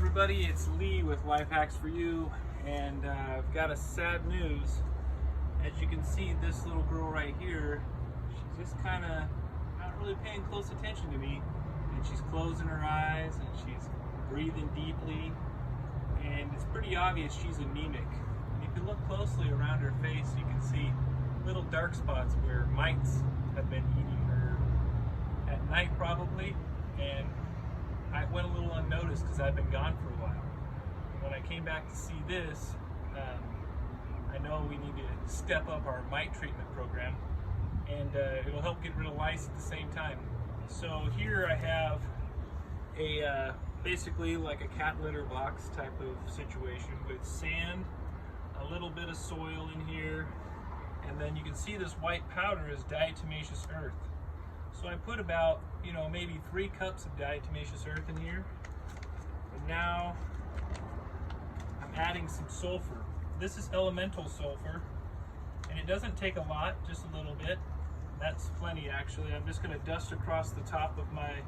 everybody, it's Lee with Life Hacks for You, and I've got a sad news. As you can see, this little girl right here, she's just kind of not really paying close attention to me, and she's closing her eyes and she's breathing deeply, and it's pretty obvious she's anemic. And if you look closely around her face, you can see little dark spots where mites have been eating her at night probably, and I went a little unnoticed because I've been gone for a while. When I came back to see this, I know we need to step up our mite treatment program, and it'll help get rid of lice at the same time. So here I have a basically like a cat litter box type of situation with sand, a little bit of soil in here, and then you can see this white powder is diatomaceous earth. So I put about, maybe 3 cups of diatomaceous earth in here. And now I'm adding some sulfur. This is elemental sulfur, and it doesn't take a lot, just a little bit. That's plenty actually. I'm just gonna dust across the top of my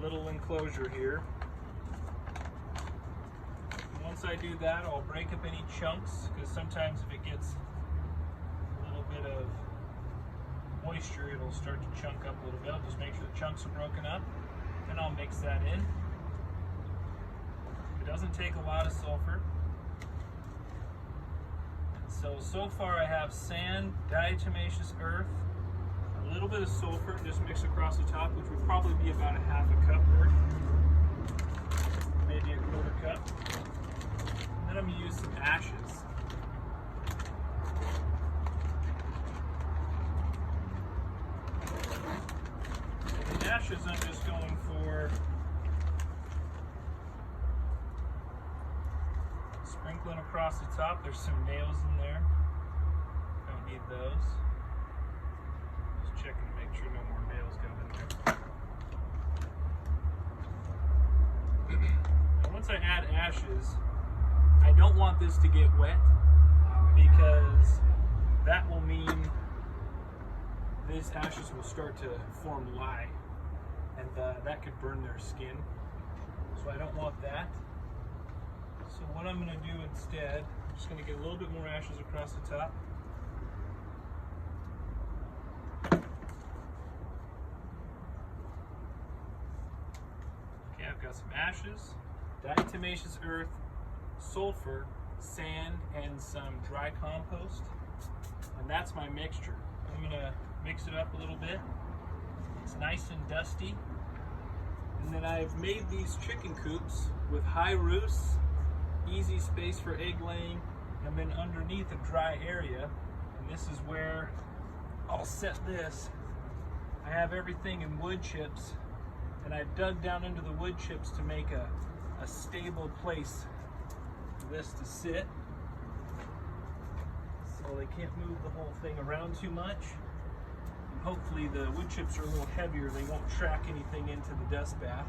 little enclosure here. And once I do that, I'll break up any chunks, because sometimes if it gets a little bit of moisture, it'll start to chunk up a little bit. I'll just make sure the chunks are broken up, and I'll mix that in. It doesn't take a lot of sulfur. So far I have sand, diatomaceous earth, a little bit of sulfur just mixed across the top, which would probably be about a half a cup worth, maybe a quarter cup. And then I'm going to use some ashes. Ashes, I'm just going for sprinkling across the top. There's some nails in there. Don't need those. Just checking to make sure no more nails go in there. Now once I add ashes, I don't want this to get wet, because that will mean these ashes will start to form lye, and that could burn their skin, so I don't want that. So what I'm going to do instead, I'm just going to get a little bit more ashes across the top. Okay, I've got some ashes, diatomaceous earth, sulfur, sand, and some dry compost, and that's my mixture. I'm going to mix it up a little bit. It's nice and dusty. And then I've made these chicken coops with high roofs, easy space for egg laying, and then underneath a dry area. And this is where I'll set this. I have everything in wood chips, and I've dug down into the wood chips to make a stable place for this to sit, so they can't move the whole thing around too much. Hopefully the wood chips are a little heavier, they won't track anything into the dust bath.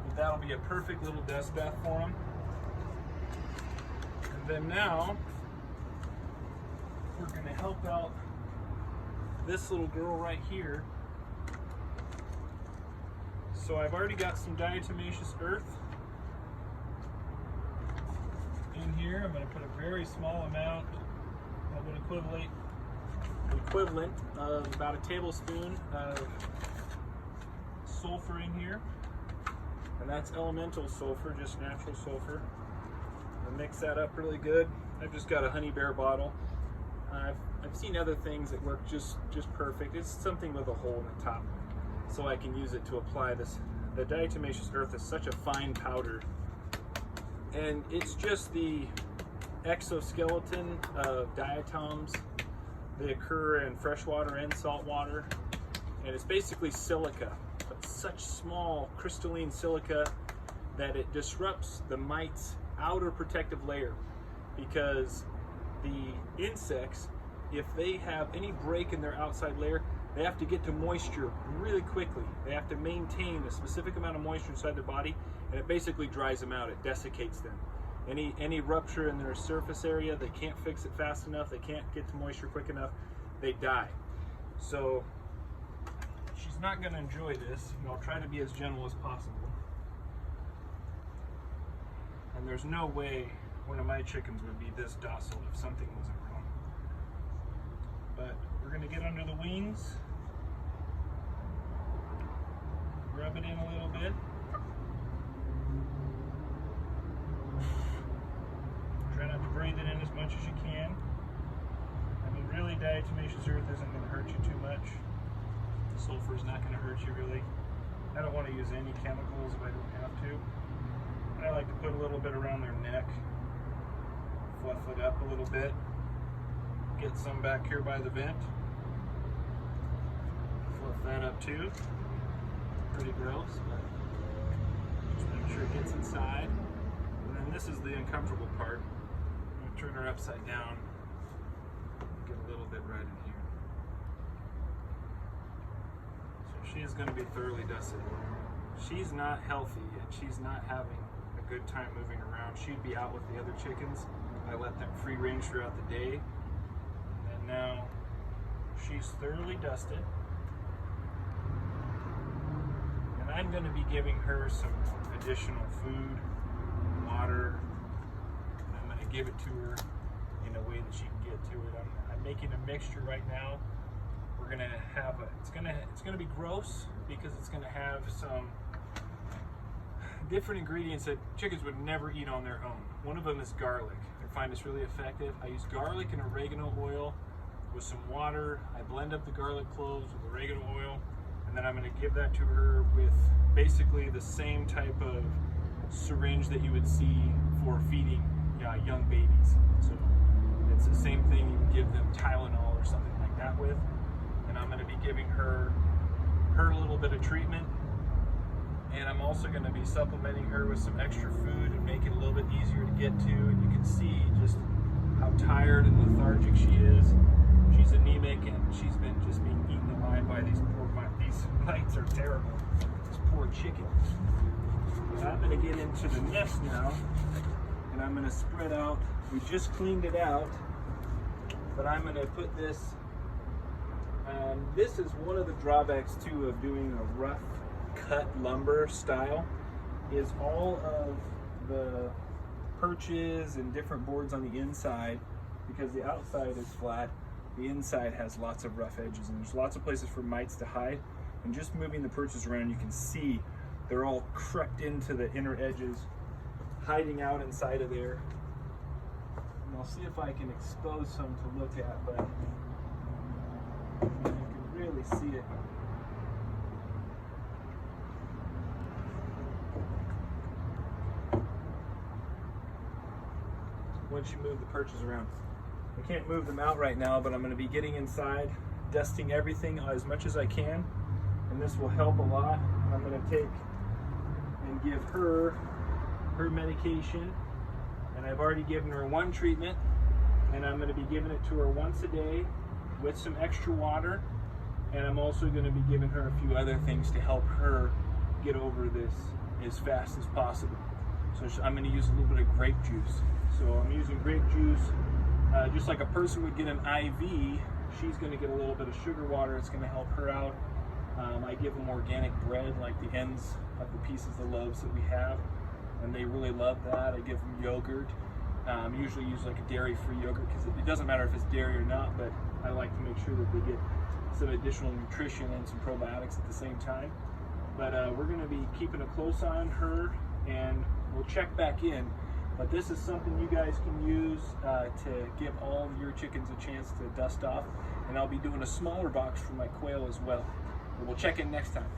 But that'll be a perfect little dust bath for them. And then now, we're going to help out this little girl right here. So I've already got some diatomaceous earth in here. I'm going to put a very small amount of an equivalent of about a tablespoon of sulfur in here, and that's elemental sulfur, just natural sulfur. I'll mix that up really good. I've just got a honey bear bottle. I've seen other things that work just perfect. It's something with a hole in the top, so I can use it to apply this. The diatomaceous earth is such a fine powder, and it's just the exoskeleton of diatoms. They occur in freshwater and saltwater, and it's basically silica, but such small crystalline silica that it disrupts the mite's outer protective layer, because the insects, if they have any break in their outside layer, they have to get to moisture really quickly. They have to maintain a specific amount of moisture inside their body, and it basically dries them out. It desiccates them. Any rupture in their surface area, they can't fix it fast enough, they can't get to moisture quick enough, they die. So she's not going to enjoy this, and I'll try to be as gentle as possible. And there's no way one of my chickens would be this docile if something wasn't wrong. But we're gonna get under the wings, rub it in a little bit. Try not to breathe it in as much as you can. I mean, really, diatomaceous earth isn't gonna hurt you too much. Sulfur is not gonna hurt you really. I don't want to use any chemicals if I don't have to. I like to put a little bit around their neck, fluff it up a little bit, get some back here by the vent, fluff that up too. Pretty gross, but just make sure it gets inside. And then this is the uncomfortable part. I'm going to turn her upside down, get a little bit right in here. So she is going to be thoroughly dusted. She's not healthy and she's not having a good time moving around. She'd be out with the other chickens. I let them free range throughout the day. And now she's thoroughly dusted. And I'm going to be giving her some additional food, water. And I'm going to give it to her in a way that she can get to it. I'm making a mixture right now. We're going to have it's going to be gross because it's going to have some different ingredients that chickens would never eat on their own. One of them is garlic. I find this really effective. I use garlic and oregano oil with some water. I blend up the garlic cloves with oregano oil, and then I'm going to give that to her with basically the same type of syringe that you would see for feeding young babies. So it's the same thing you would give them Tylenol or something like that with. And I'm going to be giving her a little bit of treatment. And I'm also going to be supplementing her with some extra food and make it a little bit easier to get to. And you can see just how tired and lethargic she is. She's anemic and she's been just being eaten alive by these mites are terrible. This poor chicken. But I'm going to get into the nest now and I'm going to spread out. We just cleaned it out, but I'm going to put this. This is one of the drawbacks too of doing a rough cut lumber style, is all of the perches and different boards on the inside, because the outside is flat, the inside has lots of rough edges and there's lots of places for mites to hide. And just moving the perches around, you can see they're all crept into the inner edges, hiding out inside of there. And I'll see if I can expose some to look at, but you can really see it. Once you move the perches around. I can't move them out right now, but I'm going to be getting inside, dusting everything as much as I can, and this will help a lot. I'm going to take and give her medication, and I've already given her one treatment, and I'm going to be giving it to her once a day with some extra water, and I'm also going to be giving her a few other things to help her get over this as fast as possible. So I'm going to use a little bit of grape juice. So I'm using grape juice, just like a person would get an IV, she's going to get a little bit of sugar water. It's going to help her out. I give them organic bread, like the ends of the pieces of loaves that we have, and they really love that. I give them yogurt. Usually use like a dairy-free yogurt because it doesn't matter if it's dairy or not, but I like to make sure that they get some additional nutrition and some probiotics at the same time. But we're going to be keeping a close eye on her, and we'll check back in. But this is something you guys can use to give all of your chickens a chance to dust off. And I'll be doing a smaller box for my quail as well. But we'll check in next time.